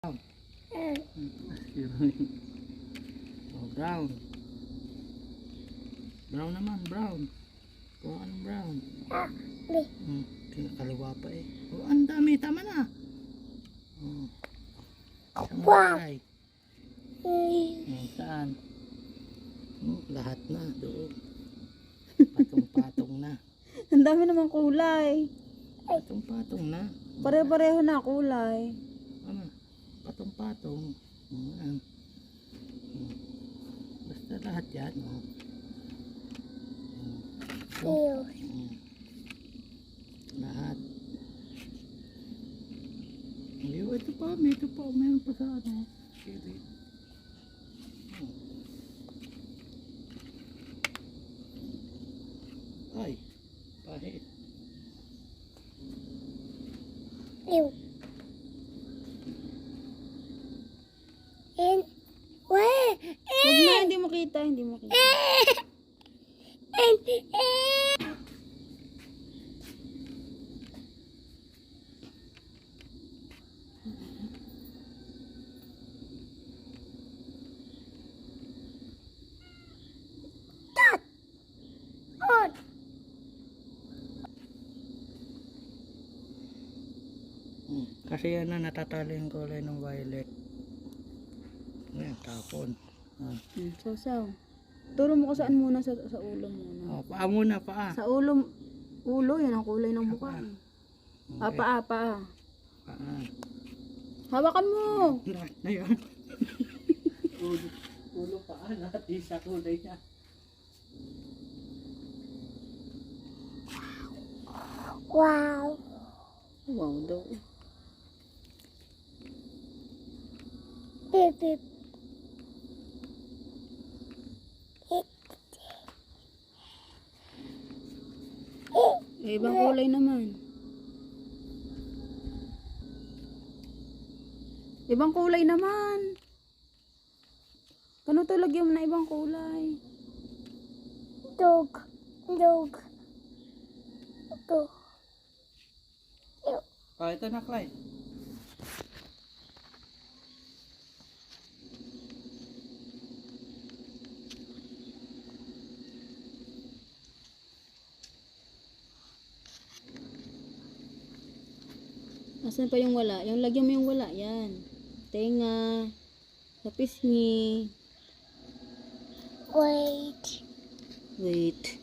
Brown. Oh, brown. Brown naman, brown. Kung anong brown? Kinakalawa pa eh. Oh, ang dami, tama na. Oh. Wow. Saan? Lahat na, doon. Patong-patong na. Ang dami namang kulay. Patong-patong na. Pare-pareho na kulay. Ano? Patong-patong. Ayan. Basta lahat yan. Lahat. Ito pa, meron pa sa ano. Kiri. Ay, pahit. Huwag na, hindi mo kita. Kasi yan na natatalo yung kulay ng violet. Ngayon, tapon. Sasaw. Turo mo ko saan muna sa ulo muna. Oh, paa muna, paa. Sa ulo, yan ang kulay ng mukha. Okay. Paa. Paa. Hawakan mo. Lahat na yun. ulo, paa, lahat isa kulay niya. Wow daw. Beep. Ibang kulay naman. Ibang kulay naman. Kano to lagyan mo na ibang kulay? Dog. Oh, ito na, Clyde. Asan pa yung wala? Yung lagyan mo yung wala, yan. Tenga, sa pisngi. Wait. Wait.